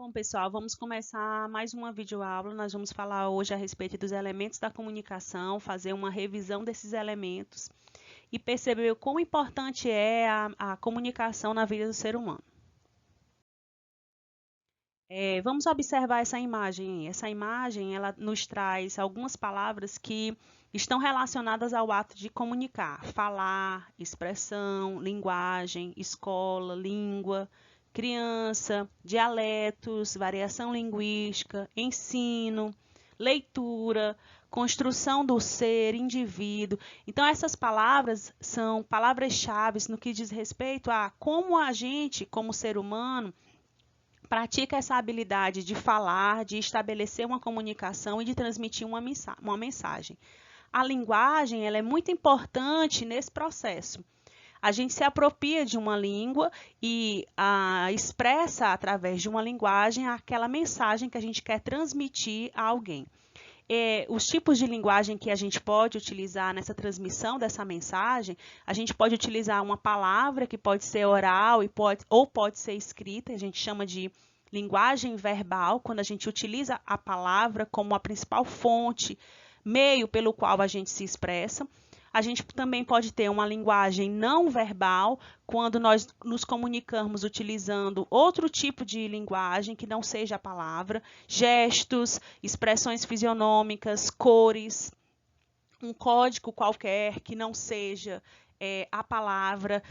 Bom, pessoal, vamos começar mais uma videoaula. Nós vamos falar hoje a respeito dos elementos da comunicação, fazer uma revisão desses elementos e perceber o quão importante é a comunicação na vida do ser humano. Vamos observar essa imagem. Essa imagem, ela nos traz algumas palavras que estão relacionadas ao ato de comunicar: falar, expressão, linguagem, escola, língua, criança, dialetos, variação linguística, ensino, leitura, construção do ser, indivíduo. Então, essas palavras são palavras-chave no que diz respeito a como a gente, como ser humano, pratica essa habilidade de falar, de estabelecer uma comunicação e de transmitir uma mensagem. A linguagem ela é muito importante nesse processo. A gente se apropria de uma língua e expressa através de uma linguagem aquela mensagem que a gente quer transmitir a alguém. Os tipos de linguagem que a gente pode utilizar nessa transmissão dessa mensagem, a gente pode utilizar uma palavra que pode ser oral ou pode ser escrita, a gente chama de linguagem verbal, quando a gente utiliza a palavra como a principal fonte, meio pelo qual a gente se expressa. A gente também pode ter uma linguagem não verbal, quando nós nos comunicamos utilizando outro tipo de linguagem que não seja a palavra, gestos, expressões fisionômicas, cores, um código qualquer que não seja a palavra.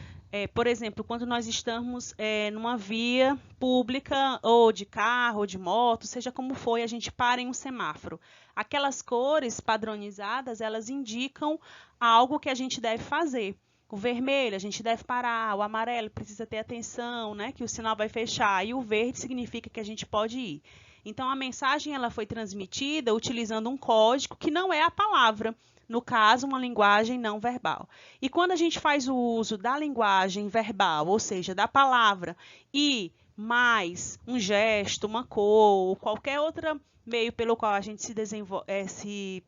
Por exemplo, quando nós estamos numa via pública, ou de carro, ou de moto, seja como for, a gente para em um semáforo. Aquelas cores padronizadas, elas indicam algo que a gente deve fazer. O vermelho, a gente deve parar. O amarelo precisa ter atenção, né, que o sinal vai fechar. E o verde significa que a gente pode ir. Então, a mensagem ela foi transmitida utilizando um código que não é a palavra. No caso, uma linguagem não verbal. E quando a gente faz o uso da linguagem verbal, ou seja, da palavra, e mais um gesto, uma cor, ou qualquer outro meio pelo qual a gente se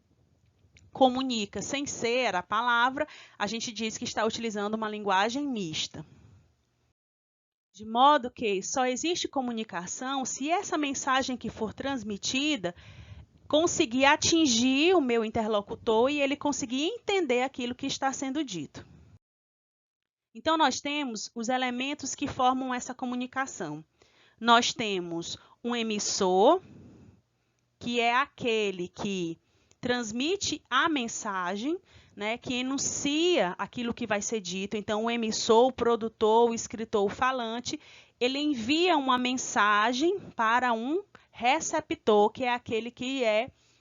comunica sem ser a palavra, a gente diz que está utilizando uma linguagem mista. De modo que só existe comunicação se essa mensagem que for transmitida conseguir atingir o meu interlocutor e ele conseguir entender aquilo que está sendo dito. Então, nós temos os elementos que formam essa comunicação. Nós temos um emissor, que é aquele que transmite a mensagem, né, que enuncia aquilo que vai ser dito. Então, o emissor, o produtor, o escritor, o falante, ele envia uma mensagem para um receptor, que é aquele que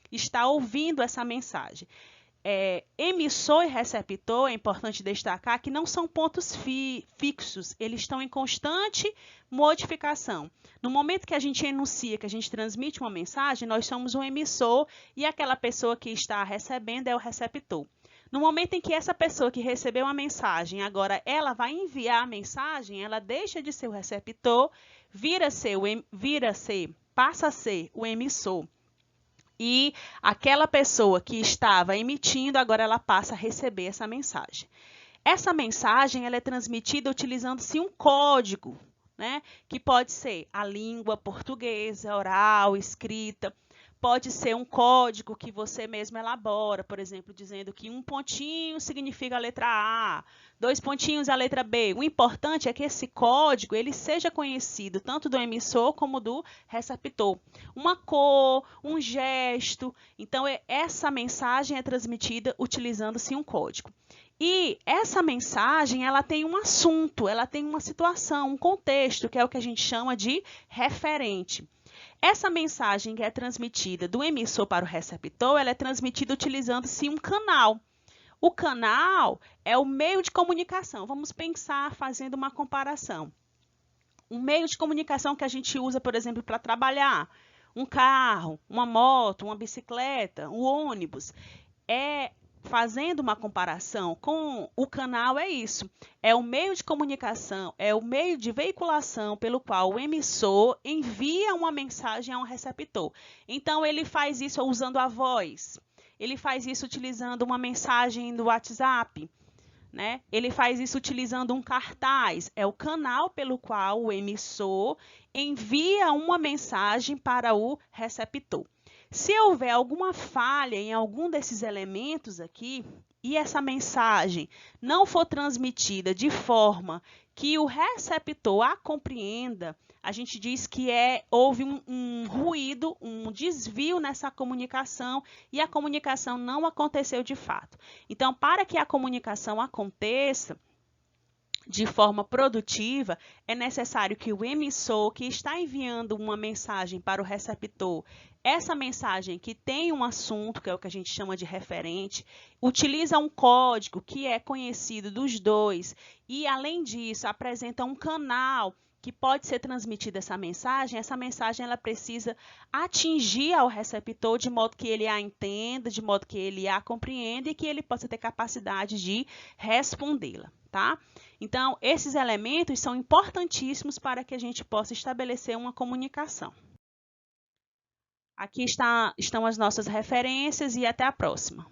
está ouvindo essa mensagem. Emissor e receptor, é importante destacar que não são pontos fixos, eles estão em constante modificação. No momento que a gente enuncia, que a gente transmite uma mensagem, nós somos um emissor e aquela pessoa que está recebendo é o receptor. No momento em que essa pessoa que recebeu a mensagem, agora ela vai enviar a mensagem, ela deixa de ser o receptor, passa a ser o emissor. E aquela pessoa que estava emitindo, agora ela passa a receber essa mensagem. Essa mensagem ela é transmitida utilizando-se um código, né? Que pode ser a língua portuguesa, oral, escrita. Pode ser um código que você mesmo elabora, por exemplo, dizendo que um pontinho significa a letra A, 2 pontinhos a letra B. O importante é que esse código ele seja conhecido tanto do emissor como do receptor. Uma cor, um gesto. Então, essa mensagem é transmitida utilizando-se um código. E essa mensagem ela tem um assunto, ela tem uma situação, um contexto, que é o que a gente chama de referente. Essa mensagem que é transmitida do emissor para o receptor, ela é transmitida utilizando-se um canal. O canal é o meio de comunicação. Vamos pensar fazendo uma comparação. Um meio de comunicação que a gente usa, por exemplo, para trabalhar, um carro, uma moto, uma bicicleta, um ônibus, fazendo uma comparação com o canal, é isso. É o meio de comunicação, é o meio de veiculação pelo qual o emissor envia uma mensagem a um receptor. Então, ele faz isso usando a voz. Ele faz isso utilizando uma mensagem do WhatsApp, né? Ele faz isso utilizando um cartaz, é o canal pelo qual o emissor envia uma mensagem para o receptor. Se houver alguma falha em algum desses elementos aqui, e essa mensagem não for transmitida de forma que o receptor a compreenda, a gente diz que houve um ruído, um desvio nessa comunicação e a comunicação não aconteceu de fato. Então, para que a comunicação aconteça de forma produtiva, é necessário que o emissor que está enviando uma mensagem para o receptor, essa mensagem que tem um assunto, que é o que a gente chama de referente, utiliza um código que é conhecido dos dois e, além disso, apresenta um canal que pode ser transmitida essa mensagem ela precisa atingir ao receptor de modo que ele a entenda, de modo que ele a compreenda e que ele possa ter capacidade de respondê-la, tá? Então, esses elementos são importantíssimos para que a gente possa estabelecer uma comunicação. Aqui estão as nossas referências e até a próxima.